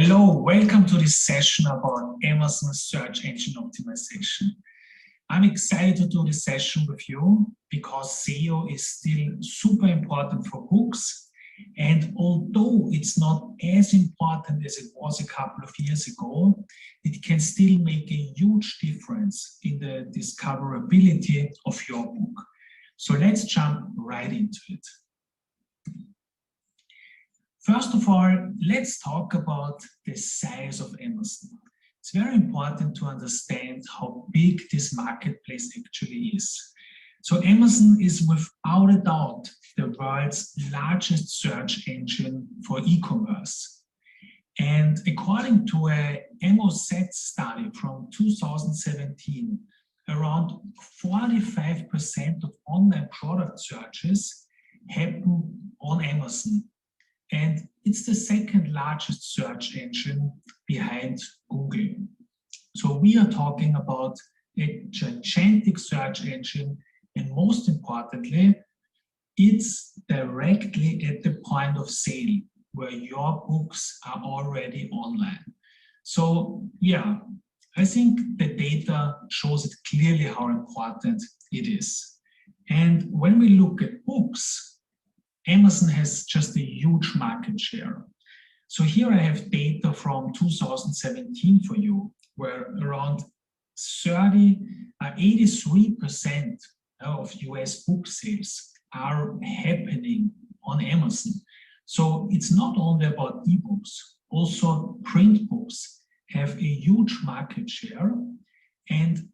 Hello, welcome to this session about Amazon search engine optimization. I'm excited to do this session with you because SEO is still super important for books. And although it's not as important as it was a couple of years ago, it can still make a huge difference in the discoverability of your book. So let's jump right into it. First of all, let's talk about the size of Amazon. It's very important to understand how big this marketplace actually is. So Amazon is without a doubt the world's largest search engine for e-commerce. And according to a MOZ study from 2017, around 45% of online product searches happen on Amazon. And it's the second largest search engine behind Google. So we are talking about a gigantic search engine, and most importantly, it's directly at the point of sale where your books are already online. So yeah, I think the data shows it clearly how important it is. And when we look at books, Amazon has just a huge market share. So here I have data from 2017 for you, where around 83% of US book sales are happening on Amazon. So it's not only about ebooks, also print books have a huge market share. And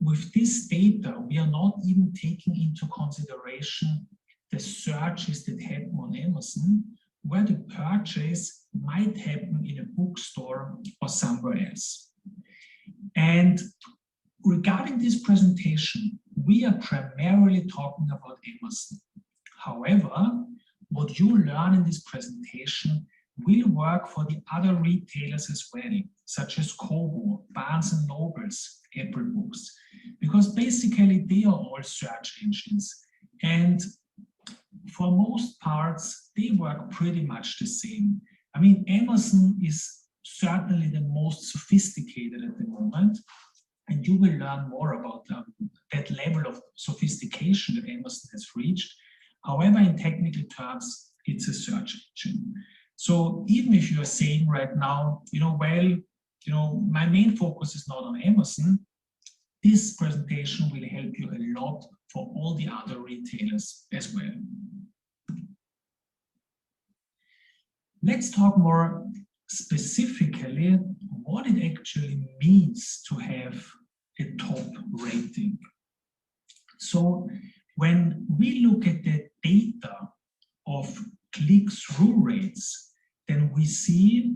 with this data, we are not even taking into consideration the searches that happen on Amazon, where the purchase might happen in a bookstore or somewhere else. And regarding this presentation, we are primarily talking about Amazon. However, what you learn in this presentation will work for the other retailers as well, such as Kobo, Barnes & Nobles, Apple Books, because basically they are all search engines. And for most parts, they work pretty much the same. I mean, Amazon is certainly the most sophisticated at the moment, and you will learn more about that level of sophistication that Amazon has reached. However, in technical terms, it's a search engine. So even if you are saying right now, my main focus is not on Amazon, this presentation will help you a lot for all the other retailers as well. Let's talk more specifically what it actually means to have a top rating. So when we look at the data of click-through rates, then we see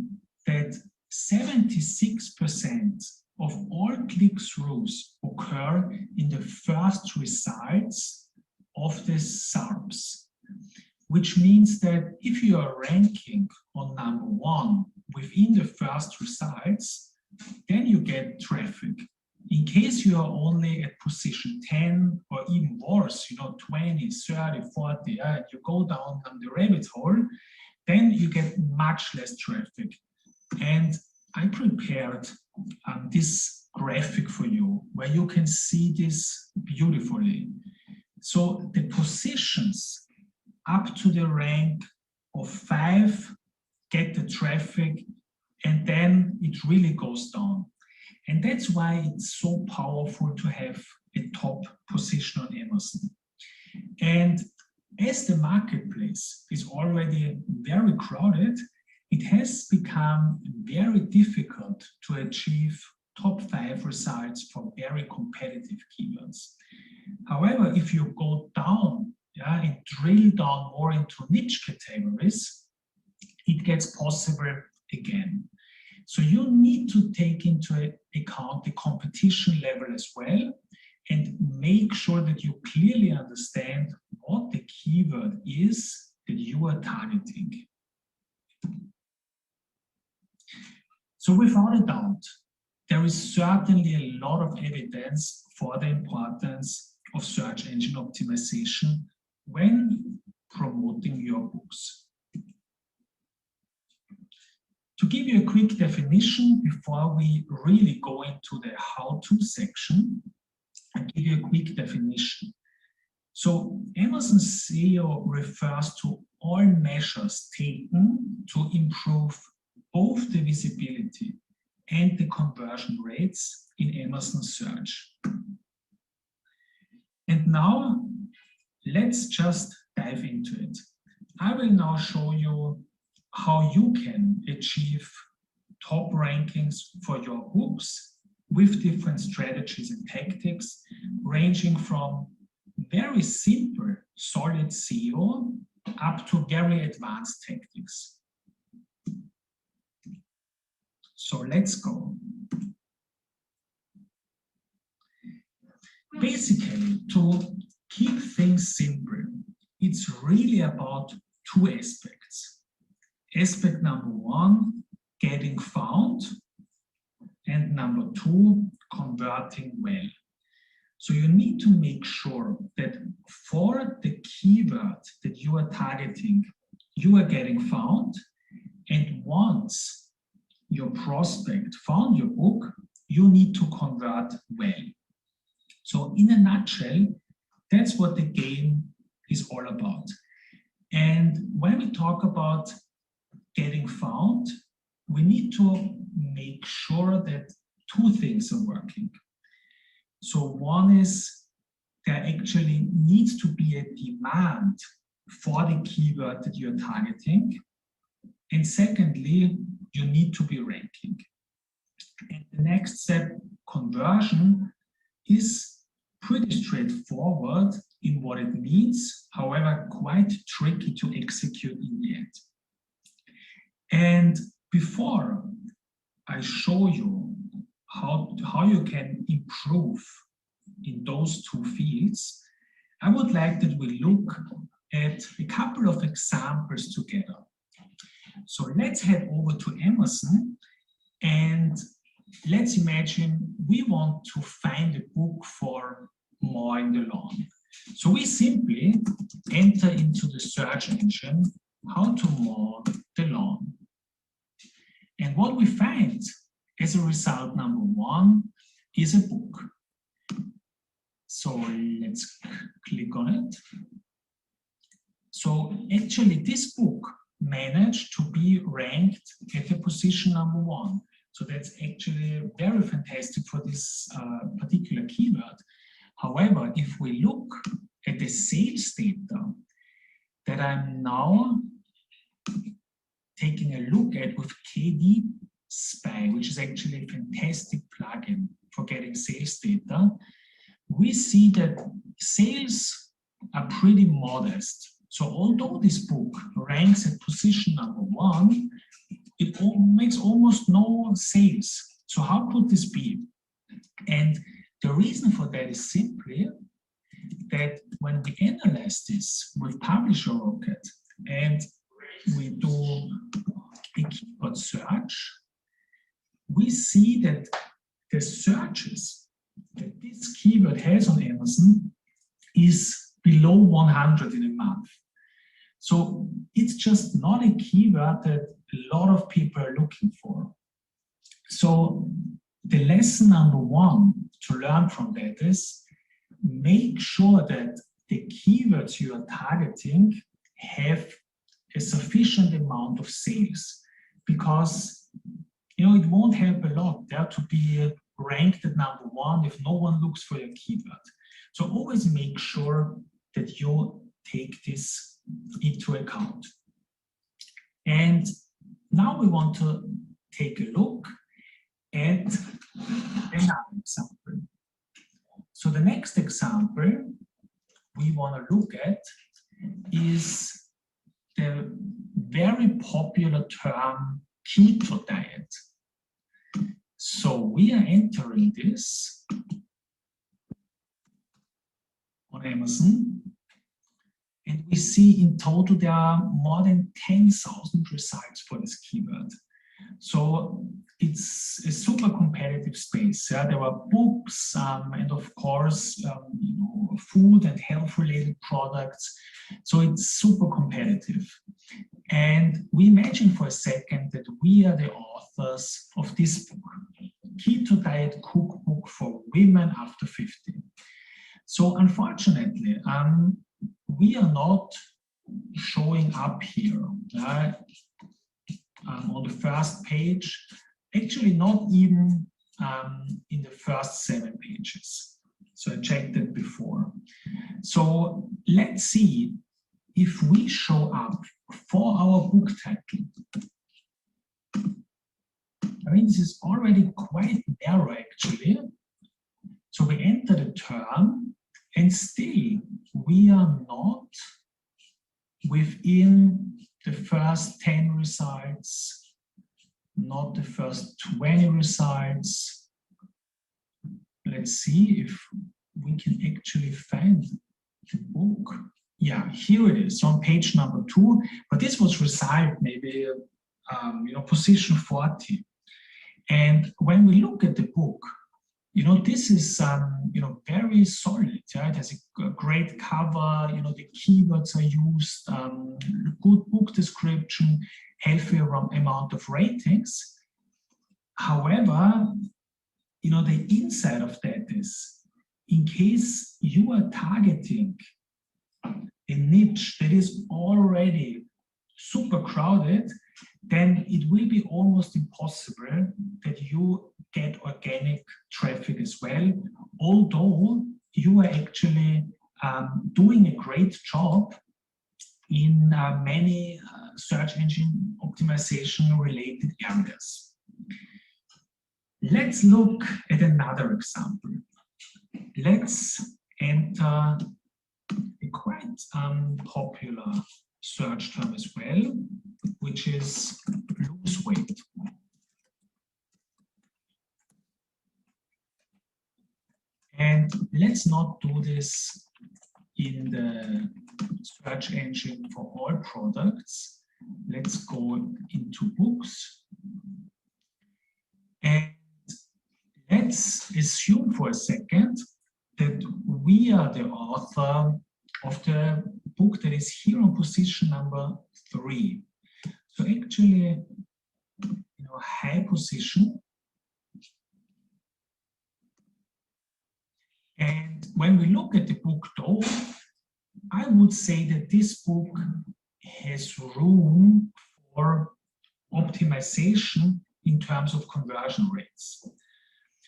that 76% of all click-throughs occur in the first results of the SERPs, which means that if you are ranking on number one within the first results, then you get traffic. In case you are only at position 10 or even worse, 20, 30, 40, you go down the rabbit hole, then you get much less traffic. And I prepared this graphic for you where you can see this beautifully. So the positions up to the rank of 5 get the traffic, and then it really goes down. And that's why it's so powerful to have a top position on Amazon. And as the marketplace is already very crowded, it has become very difficult to achieve top 5 results for very competitive keywords. However, if you go down and drill down more into niche categories, it gets possible again. So you need to take into account the competition level as well and make sure that you clearly understand what the keyword is that you are targeting. So without a doubt, there is certainly a lot of evidence for the importance of search engine optimization when promoting your books. To give you a quick definition before we really go into the how-to section, I'll give you a quick definition. So Amazon SEO refers to all measures taken to improve both the visibility and the conversion rates in Amazon search. And now let's just dive into it. I will now show you how you can achieve top rankings for your books with different strategies and tactics, ranging from very simple, solid SEO up to very advanced tactics. So let's go. Basically, to keep things simple, it's really about two aspects. Aspect number one, getting found, and number two, converting well. So you need to make sure that for the keyword that you are targeting, you are getting found, and once your prospect found your book, you need to convert well. So in a nutshell, that's what the game is all about. And when we talk about getting found, we need to make sure that two things are working. So one is there actually needs to be a demand for the keyword that you're targeting. And secondly, you need to be ranking. And the next step, conversion, is pretty straightforward in what it means, however, quite tricky to execute in the end. And before I show you how you can improve in those two fields, I would like that we look at a couple of examples together. So let's head over to Amazon and let's imagine we want to find a book for mowing the lawn. So we simply enter into the search engine, how to mow the lawn. And what we find as a result number one is a book. So let's click on it. So actually this book managed to be ranked at the position number one. So that's actually very fantastic for this particular keyword. However, if we look at the sales data that I'm now taking a look at with KD Spy, which is actually a fantastic plugin for getting sales data, we see that sales are pretty modest. So although this book ranks at position number one, it makes almost no sales. So how could this be? And the reason for that is simply that when we analyze this with Publisher Rocket and we do a keyword search, we see that the searches that this keyword has on Amazon is below 100 in a month. So it's just not a keyword that a lot of people are looking for. So the lesson number one to learn from that is make sure that the keywords you are targeting have a sufficient amount of sales, because it won't help a lot there to be ranked at number one if no one looks for your keyword. So always make sure that you take this into account. And now we want to take a look at another example. So the next example we want to look at is the very popular term keto diet. So we are entering this on Amazon, and we see in total there are more than 10,000 results for this keyword. So it's a super competitive space. Yeah? There are books and of course food and health related products. So it's super competitive. And we imagine for a second that we are the authors of this book, Keto Diet Cookbook for Women After 50. So unfortunately, we are not showing up here on the first page, actually not even in the first 7 pages. So I checked it before. So let's see if we show up for our book title. I mean, this is already quite narrow actually. So we enter the term and still we are not within the first 10 results, not the first 20 results. Let's see if we can actually find the book. Yeah, here it is on page number 2, but this was result maybe, position 40. And when we look at the book, this is, very solid. Yeah? It has a great cover, the keywords are used, good book description, healthy amount of ratings. However, the inside of that is, in case you are targeting a niche that is already super crowded, then it will be almost impossible that you get organic traffic as well, although you are actually doing a great job in many search engine optimization related areas. Let's look at another example. Let's enter a quite popular search term as well, which is lose weight. And let's not do this in the search engine for all products. Let's go into books. And let's assume for a second that we are the author of the book that is here on position number 3. So actually, high position. And when we look at the book though, I would say that this book has room for optimization in terms of conversion rates.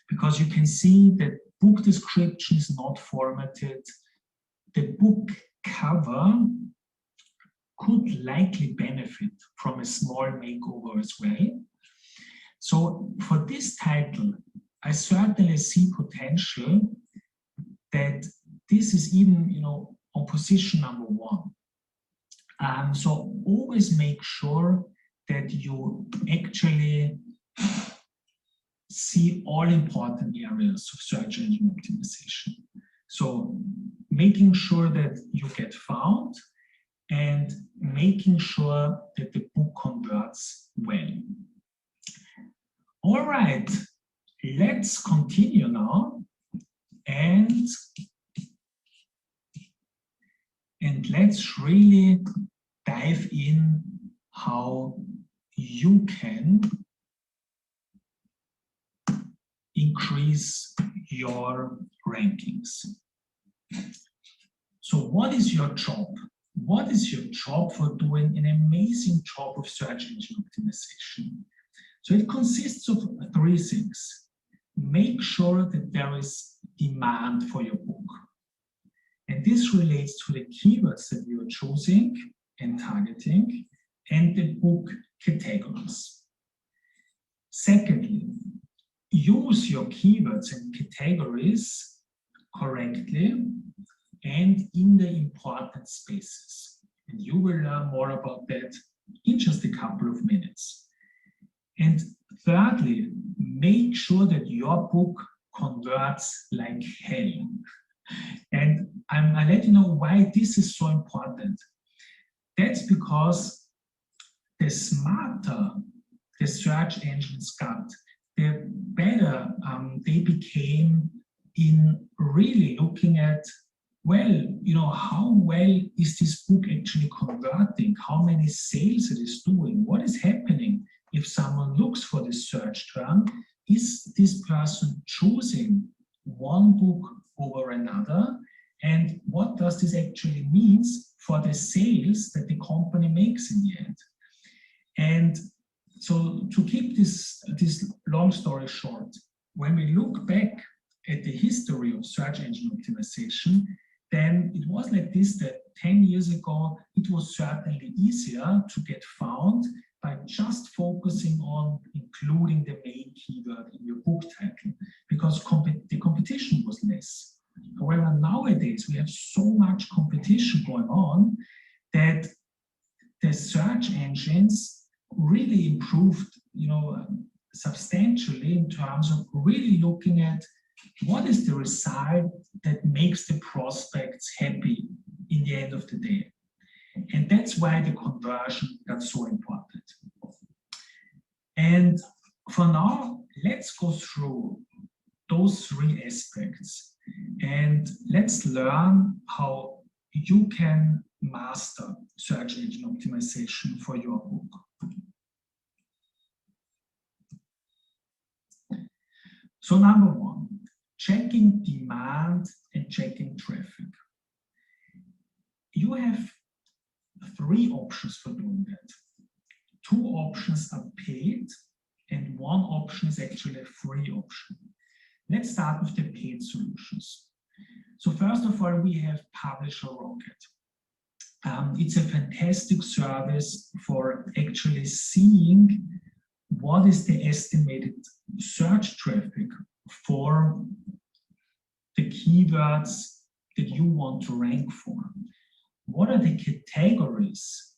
Because you can see that book description is not formatted. The book cover could likely benefit from a small makeover as well. So for this title, I certainly see potential that this is even, on position number 1. So always make sure that you actually see all important areas of search engine optimization. So making sure that you get found and making sure that the book converts well. All right, let's continue now and let's really dive in how you can increase your rankings. So what is your job? What is your job for doing an amazing job of search engine optimization? So it consists of 3 things. Make sure that there is demand for your book. And this relates to the keywords that you are choosing and targeting and the book categories. Secondly, use your keywords and categories correctly and in the important spaces. And you will learn more about that in just a couple of minutes. And thirdly, make sure that your book converts like hell. And I'll let you know why this is so important. That's because the smarter the search engines got, the better they became in really looking at well, how well is this book actually converting? How many sales it is doing? What is happening if someone looks for this search term? Is this person choosing one book over another? And what does this actually mean for the sales that the company makes in the end? And so to keep this long story short, when we look back at the history of search engine optimization, then it was like this, that 10 years ago, it was certainly easier to get found by just focusing on including the main keyword in your book title, because the competition was less. However, nowadays, we have so much competition going on that the search engines really improved, substantially in terms of really looking at what is the result that makes the prospects happy in the end of the day. And that's why the conversion got so important. And for now, let's go through those three aspects and let's learn how you can master search engine optimization for your book. So number one, checking demand and checking traffic. You have three options for doing that. Two options are paid and one option is actually a free option. Let's start with the paid solutions. So first of all, we have Publisher Rocket. It's a fantastic service for actually seeing what is the estimated search traffic for the keywords that you want to rank for. What are the categories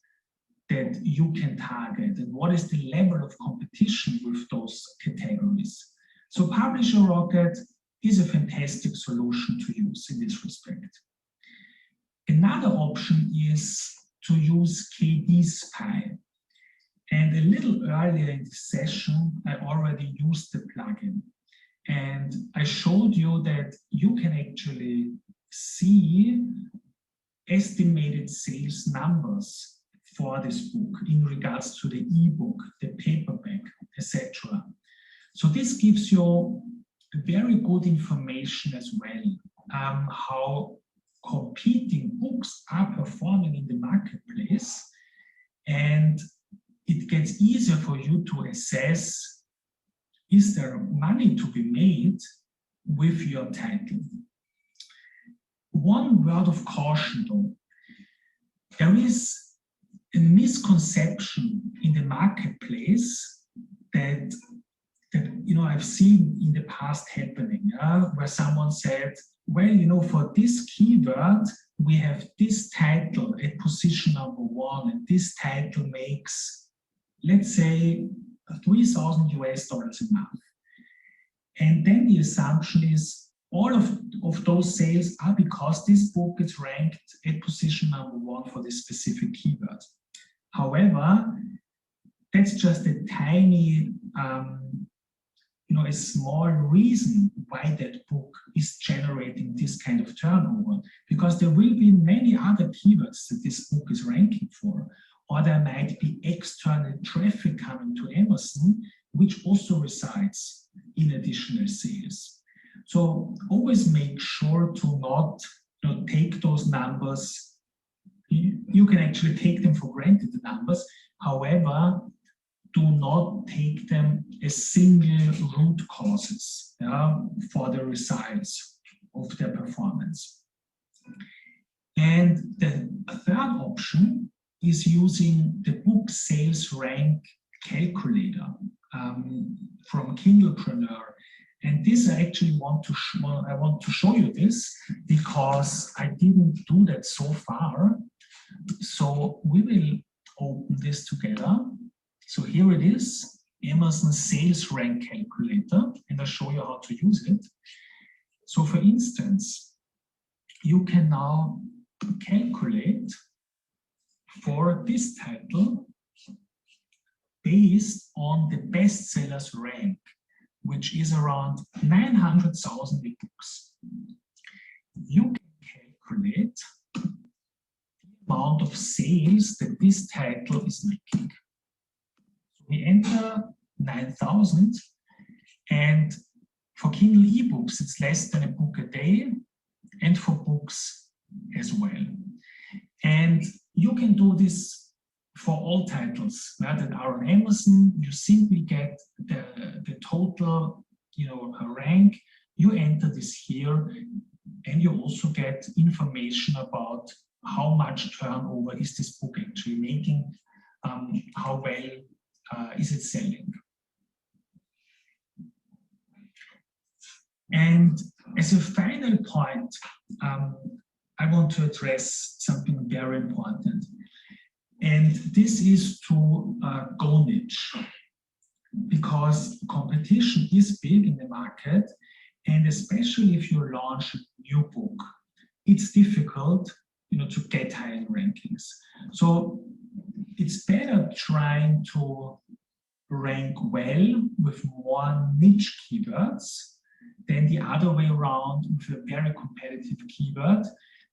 that you can target and what is the level of competition with those categories? So Publisher Rocket is a fantastic solution to use in this respect. Another option is to use KD Spy. And a little earlier in this session, I already used the plugin. And I showed you that you can actually see estimated sales numbers for this book in regards to the ebook, the paperback, etc. So this gives you very good information as well, how competing books are performing in the marketplace, and it gets easier for you to assess, is there money to be made with your title? One word of caution though, there is a misconception in the marketplace that I've seen in the past happening, where someone said, well, for this keyword, we have this title at position number 1, and this title makes, let's say, $3,000 a month. And then the assumption is all of those sales are because this book is ranked at position number 1 for this specific keyword. However, that's just a tiny, a small reason why that book is generating this kind of turnover, because there will be many other keywords that this book is ranking for, or there might be external traffic coming to Amazon, which also resides in additional sales. So always make sure to not take those numbers. You can actually take them for granted, the numbers. However, do not take them as single root causes for the results of their performance. And the third option is using the book sales rank calculator from Kindlepreneur. And this I actually want to show you this because I didn't do that so far. So we will open this together. So here it is, Amazon Sales Rank Calculator, and I'll show you how to use it. So for instance, you can now calculate for this title based on the bestsellers rank, which is around 900,000 ebooks. You can calculate the amount of sales that this title is making. So we enter 9,000, and for Kindle ebooks, it's less than a book a day, and for books as well. And you can do this for all titles that are on Amazon. You simply get the total, rank. You enter this here, and you also get information about how much turnover is this book actually making, how well is it selling. And as a final point, I want to address something very important. And this is to go niche, because competition is big in the market, and especially if you launch a new book, it's difficult, to get high in rankings. So it's better trying to rank well with more niche keywords than the other way around with a very competitive keyword,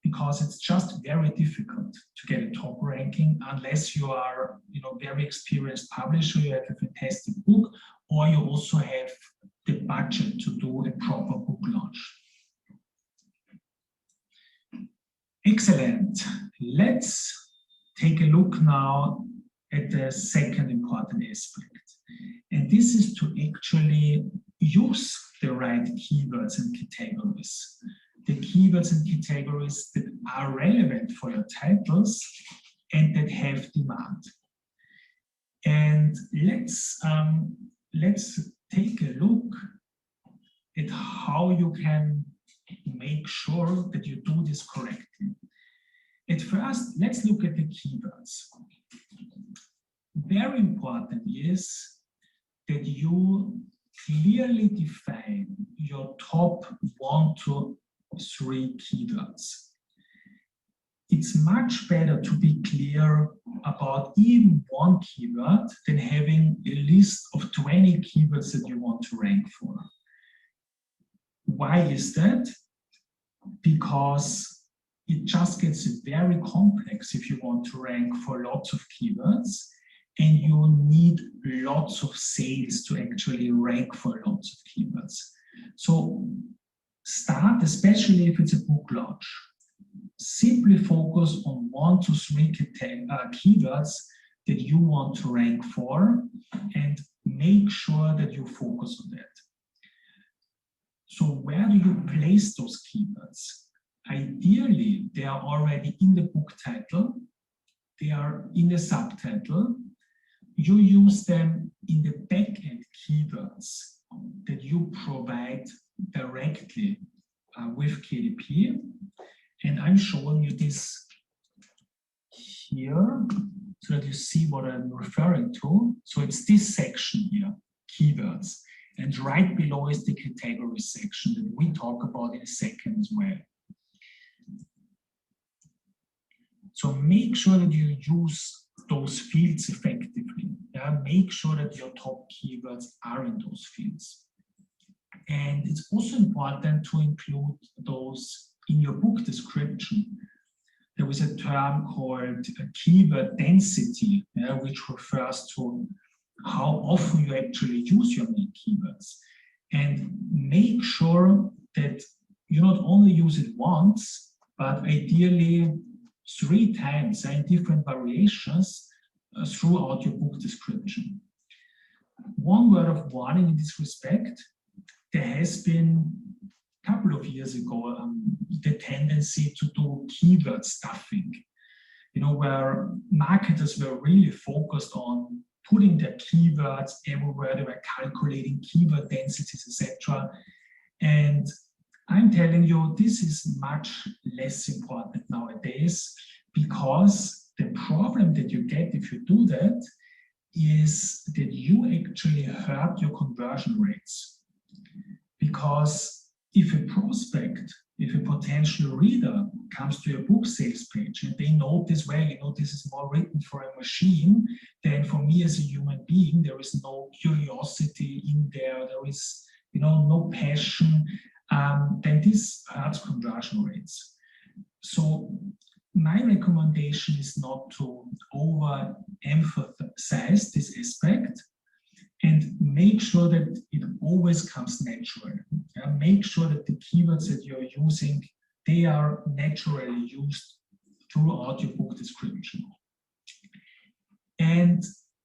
because it's just very difficult to get a top ranking unless you are, very experienced publisher, you have a fantastic book, or you also have the budget to do a proper book launch. Excellent. Let's take a look now at the second important aspect. And this is to actually use the right keywords and categories. The keywords and categories that are relevant for your titles and that have demand. And let's take a look at how you can make sure that you do this correctly. At first, let's look at the keywords. Very important is that you clearly define your top 1 to 3 keywords. It's much better to be clear about even one keyword than having a list of 20 keywords that you want to rank for. Why is that? Because it just gets very complex if you want to rank for lots of keywords, and you need lots of sales to actually rank for lots of keywords. So start, especially if it's a book launch, simply focus on 1 to 3 keywords that you want to rank for, and make sure that you focus on that. So where do you place those keywords? Ideally, they are already in the book title, they are in the subtitle. You use them in the back-end keywords that you provide directly with KDP. And I'm showing you this here so that you see what I'm referring to. So it's this section here, keywords. And right below is the category section that we talk about in a second as well. So make sure that you use those fields effectively. Yeah? Make sure that your top keywords are in those fields. And it's also important to include those in your book description. There is a term called keyword density, which refers to how often you actually use your main keywords. And make sure that you not only use it once, but ideally 3 times in different variations throughout your book description. One word of warning in this respect: there has been a couple of years ago the tendency to do keyword stuffing, where marketers were really focused on putting their keywords everywhere. They were calculating keyword densities, etc. And I'm telling you, this is much less important nowadays, because the problem that you get if you do that is that you actually hurt your conversion rates. Because if a prospect, if a potential reader comes to your book sales page and they notice, well, this is more written for a machine than for me as a human being, there is no curiosity in there, there is, no passion, then this hurts conversion rates. So my recommendation is not to overemphasize this aspect, and make sure that it always comes natural. Make sure that the keywords that you're using, they are naturally used throughout your book description. And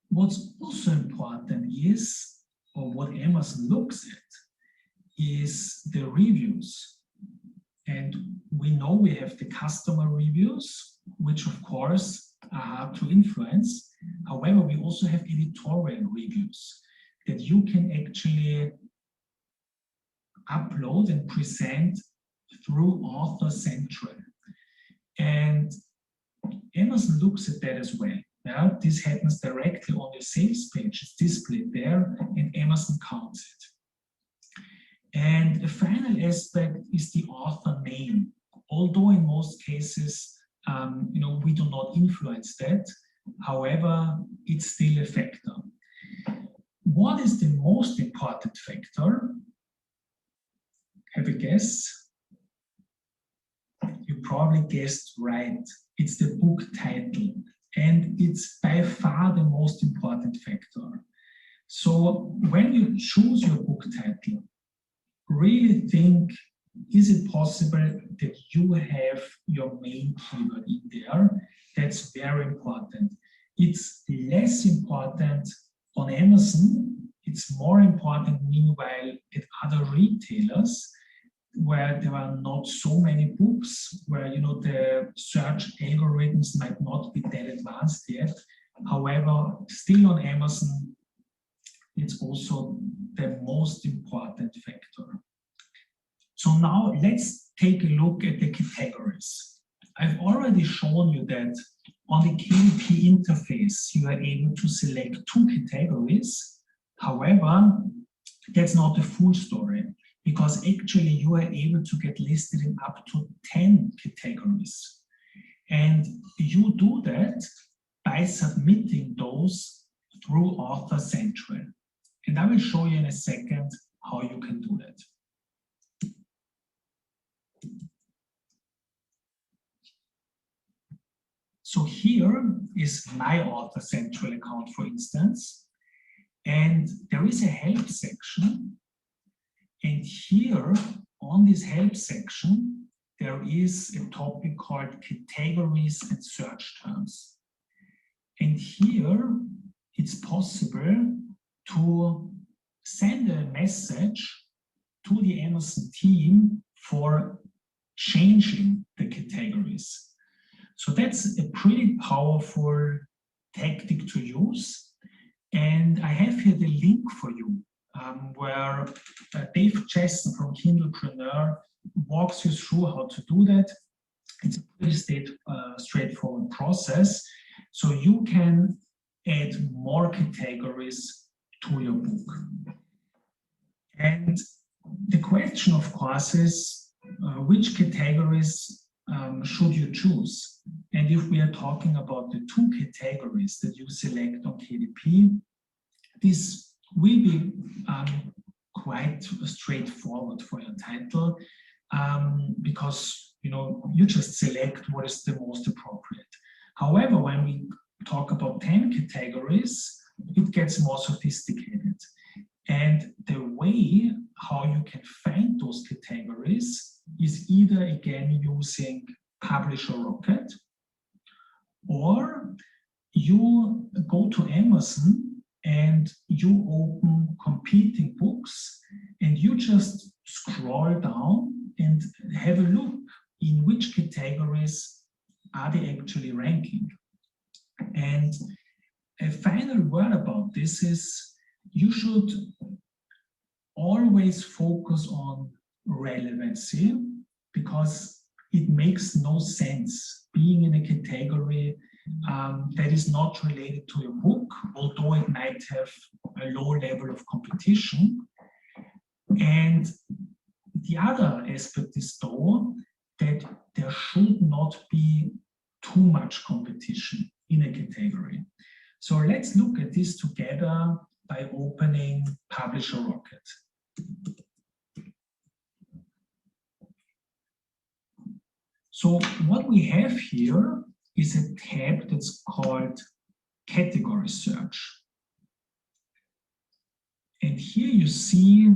what's also important is, or what Amazon looks at, is the reviews. And we know we have the customer reviews, which of course are hard to influence. However, we also have editorial reviews that you can actually upload and present through Author Central. And Amazon looks at that as well. Yeah? This happens directly on your sales page. It's displayed there, and Amazon counts it. And a final aspect is the author name. Although in most cases, we do not influence that. However, it's still a factor. What is the most important factor? Have a guess? You probably guessed right. It's the book title, and it's by far the most important factor. So when you choose your book title, really think, is it possible that you have your main keyword in there? That's very important. It's less important on Amazon. It's more important, meanwhile, at other retailers where there are not so many books, where the search algorithms might not be that advanced yet. However, still on Amazon, it's also the most important factor. So now let's take a look at the categories. I've already shown you that on the KDP interface, you are able to select 2 categories. However, that's not the full story, because actually you are able to get listed in up to 10 categories. And you do that by submitting those through Author Central. And I will show you in a second how you can do that. So here is my Author Central account, for instance, and there is a help section. And here on this help section, there is a topic called categories and search terms. And here it's possible to send a message to the Amazon team for changing the categories. So that's a pretty powerful tactic to use. And I have here the link for you, where Dave Chesson from Kindlepreneur walks you through how to do that. It's a pretty straightforward process. So you can add more categories to your book. And the question, of course, is which categories should you choose? And if we are talking about the 2 categories that you select on KDP, this will be quite straightforward for your title, because you just select what is the most appropriate. However, when we talk about 10 categories, it gets more sophisticated. And the way how you can find those categories is either again using Publisher Rocket, or you go to Amazon and you open competing books and you just scroll down and have a look in which categories are they actually ranking. And a final word about this is you should always focus on relevancy, because it makes no sense being in a category that is not related to your book, although it might have a low level of competition. And the other aspect is, though, that there should not be too much competition in a category. So let's look at this together by opening Publisher Rocket. So what we have here is a tab that's called category search. And here you see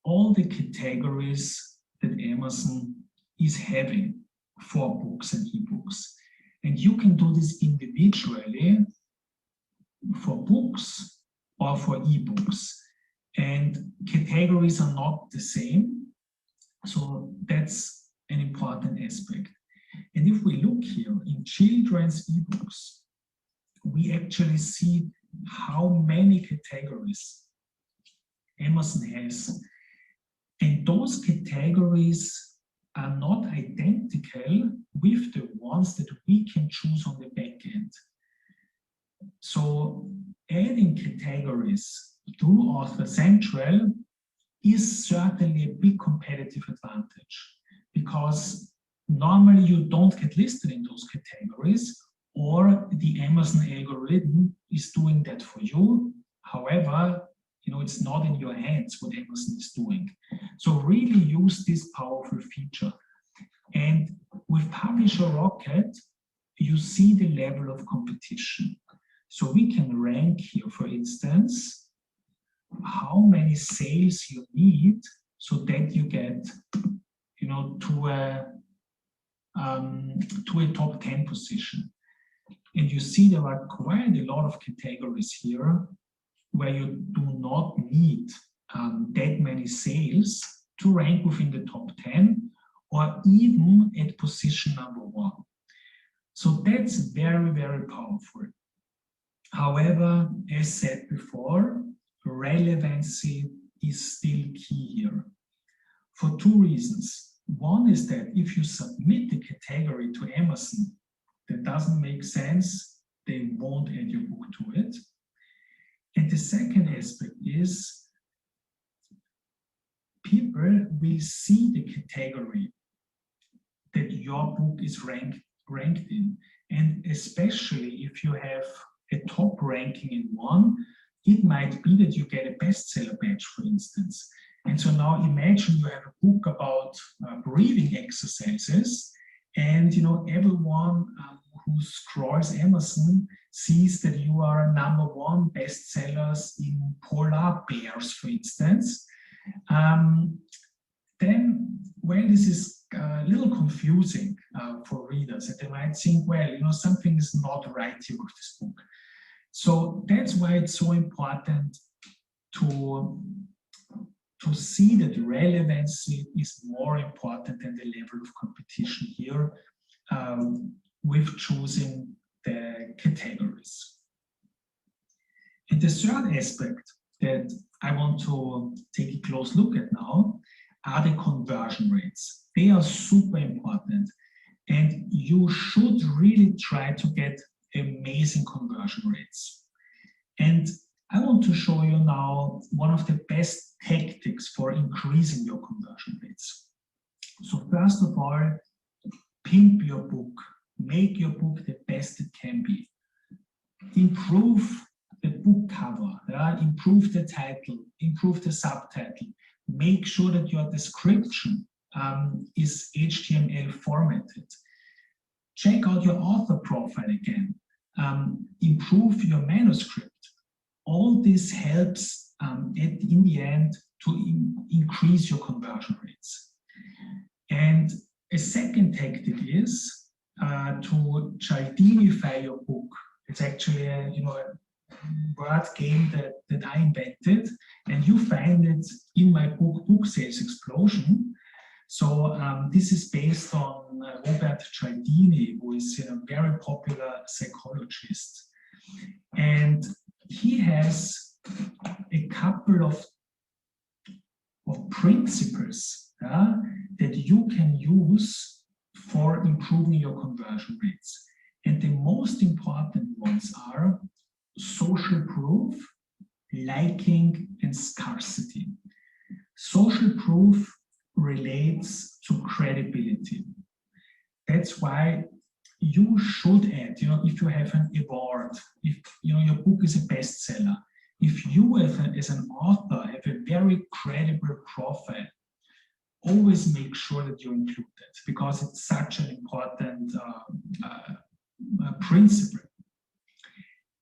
all the categories that Amazon is having for books and ebooks. And you can do this individually for books or for ebooks. And categories are not the same. So that's an important aspect. And if we look here in children's ebooks, we actually see how many categories Amazon has. And those categories are not identical with the ones that we can choose on the back end. So adding categories through Author Central is certainly a big competitive advantage, because normally you don't get listed in those categories, or the Amazon algorithm is doing that for you. However, it's not in your hands what Amazon is doing. So really use this powerful feature. And with Publisher Rocket, you see the level of competition. So we can rank here, for instance, how many sales you need so that you get, to a top 10 position. And you see there are quite a lot of categories here where you do not need that many sales to rank within the top 10 or even at position number 1. So that's very, very powerful. However, as said before, relevancy is still key here for 2 reasons. One is that if you submit the category to Amazon that doesn't make sense, they won't add your book to it. And the second aspect is people will see the category that your book is ranked in. And especially if you have a top ranking in one, it might be that you get a bestseller badge, for instance. And so now imagine you have a book about breathing exercises, and everyone who scrolls Amazon sees that you are #1 bestsellers in polar bears, for instance. Then, this is a little confusing for readers, and they might think, something is not right here with this book. So that's why it's so important to see that relevancy is more important than the level of competition here with choosing the categories. And the third aspect that I want to take a close look at now are the conversion rates. They are super important, and you should really try to get amazing conversion rates. And I want to show you now one of the best tactics for increasing your conversion rates. So first of all, pimp your book. Make your book the best it can be. Improve the book cover, improve the title, improve the subtitle. Make sure that your description is HTML formatted. Check out your author profile again. Improve your manuscript. All this helps in the end to increase your conversion rates. And a second tactic is to Cialdinify your book. It's actually a word game that I invented, and you find it in my book, Book Sales Explosion. So this is based on Robert Cialdini, who is a very popular psychologist. And he has a couple of principles that you can use for improving your conversion rates. And the most important ones are social proof, liking, and scarcity. Social proof relates to credibility. That's why you should add, if you have an award, if your book is a bestseller, if you as an author have a very credible profile, always make sure that you include it because it's such an important principle.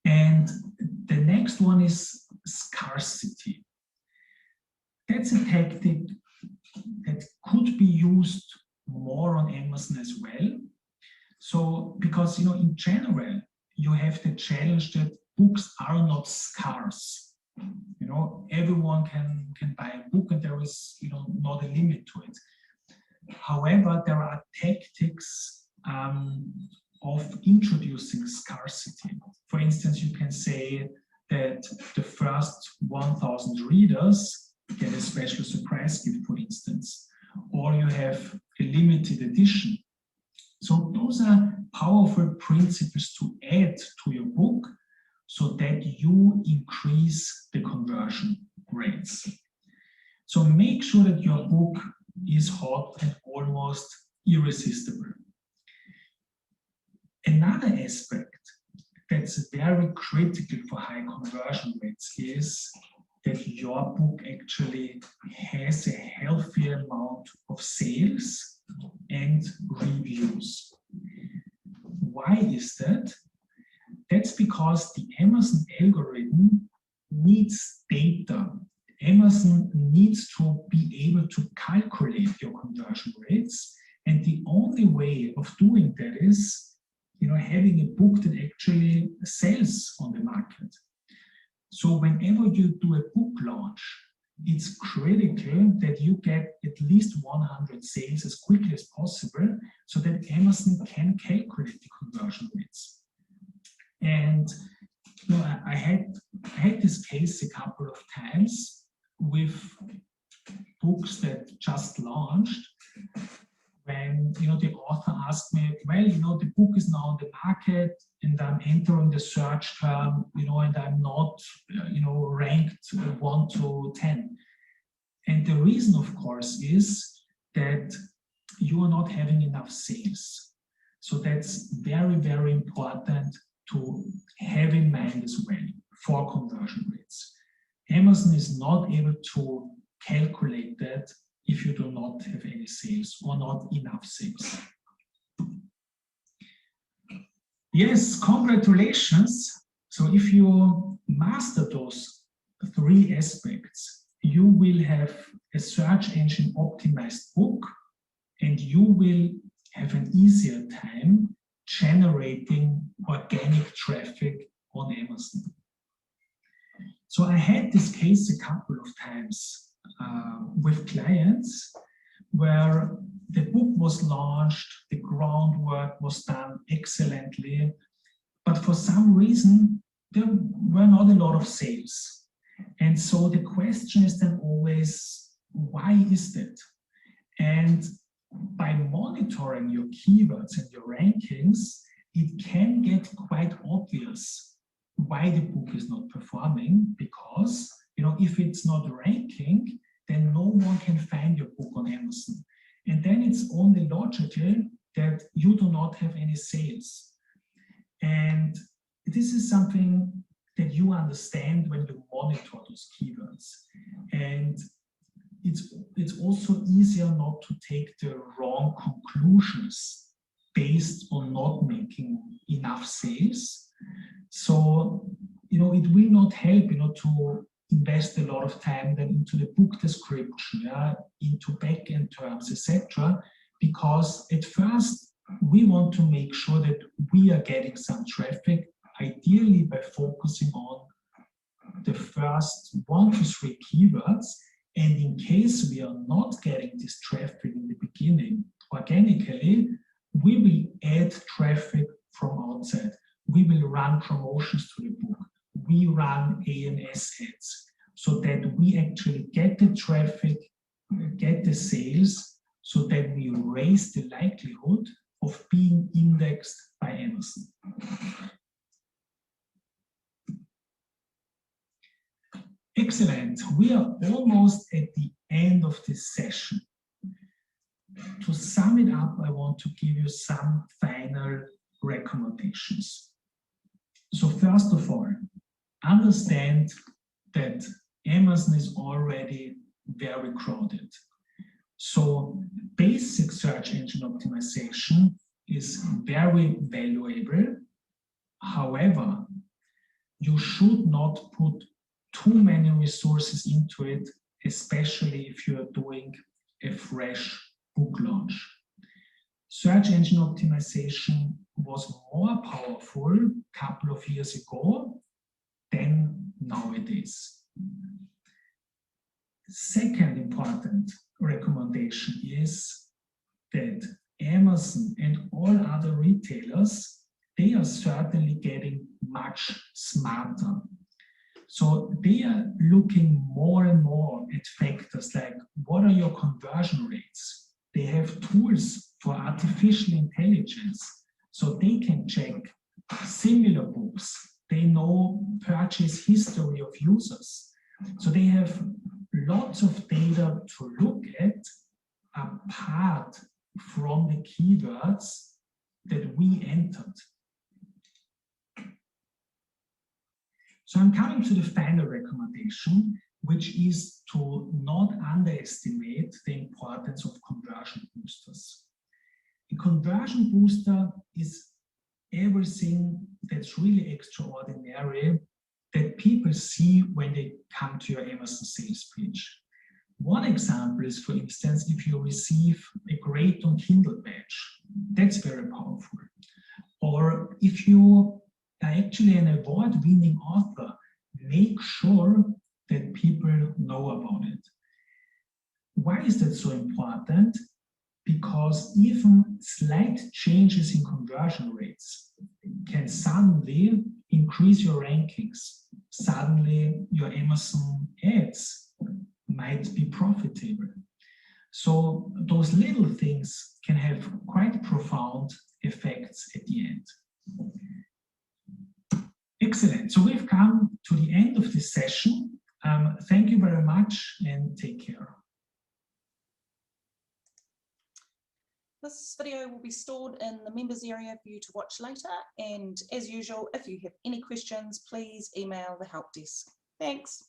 And the next one is scarcity. That's a tactic that could be used more on Amazon as well. So, because, you know, in general, you have the challenge that books are not scarce. You know, everyone can buy a book and there is, you know, not a limit to it. However, there are tactics of introducing scarcity. For instance, you can say that the first 1,000 readers get a special surprise gift, for instance, or you have a limited edition. So those are powerful principles to add to your book so that you increase the conversion rates. So make sure that your book is hot and almost irresistible. Another aspect that's very critical for high conversion rates is that your book actually has a healthy amount of sales and reviews. Why is that? That's because the Amazon algorithm needs data. Amazon needs to be able to calculate your conversion rates, and the only way of doing that is, you know, having a book that actually sells on the market. So whenever you do a book launch, it's critical that you get at least 100 sales as quickly as possible so that Amazon can calculate the conversion rates. And you know, I had this case a couple of times with books that just launched, when, you know, the author asked me, well, you know, the book is now on the market and I'm entering the search term, you know, and I'm not, you know, ranked 1 to 10. And the reason, of course, is that you are not having enough sales. So that's very, very important to have in mind as well for conversion rates. Amazon is not able to calculate that if you do not have any sales or not enough sales. Yes, congratulations. So if you master those 3 aspects, you will have a search engine optimized book and you will have an easier time generating organic traffic on Amazon. So I had this case a couple of times with clients where the book was launched, the groundwork was done excellently, but for some reason there were not a lot of sales. And so the question is then always, why is that? And by monitoring your keywords and your rankings, it can get quite obvious why the book is not performing, because, you know, if it's not ranking, then no one can find your book on Amazon. And then it's only logical that you do not have any sales. And this is something that you understand when you monitor those keywords. And it's also easier not to take the wrong conclusions based on not making enough sales. So, you know, it will not help, you know, to invest a lot of time then into the book description, into back-end terms, etc. Because at first we want to make sure that we are getting some traffic, ideally by focusing on the first 1 to 3 keywords. And in case we are not getting this traffic in the beginning organically, we will add traffic from outside. We will run promotions to the book. We run ANS ads so that we actually get the traffic, get the sales, so that we raise the likelihood of being indexed by Amazon. Excellent. We are almost at the end of this session. To sum it up, I want to give you some final recommendations. So first of all, understand that Amazon is already very crowded. So basic search engine optimization is very valuable. However, you should not put too many resources into it, especially if you are doing a fresh book launch. Search engine optimization was more powerful a couple of years ago than nowadays. Second important recommendation is that Amazon and all other retailers, they are certainly getting much smarter. So they are looking more and more at factors like what are your conversion rates? They have tools for artificial intelligence, so they can check similar books. They know purchase history of users. So they have lots of data to look at apart from the keywords that we entered. So I'm coming to the final recommendation, which is to not underestimate the importance of conversion boosters. A conversion booster is everything that's really extraordinary that people see when they come to your Amazon sales page. One example is, for instance, if you receive a Great on Kindle badge, that's very powerful. Or if you are actually an award-winning author, make sure that people know about it. Why is that so important? Because even slight changes in conversion rates can suddenly increase your rankings. Suddenly your Amazon ads might be profitable. So those little things can have quite profound effects at the end. Excellent. So we've come to the end of this session. Thank you very much and take care. This video will be stored in the members area for you to watch later. And as usual, if you have any questions, please email the help desk. Thanks.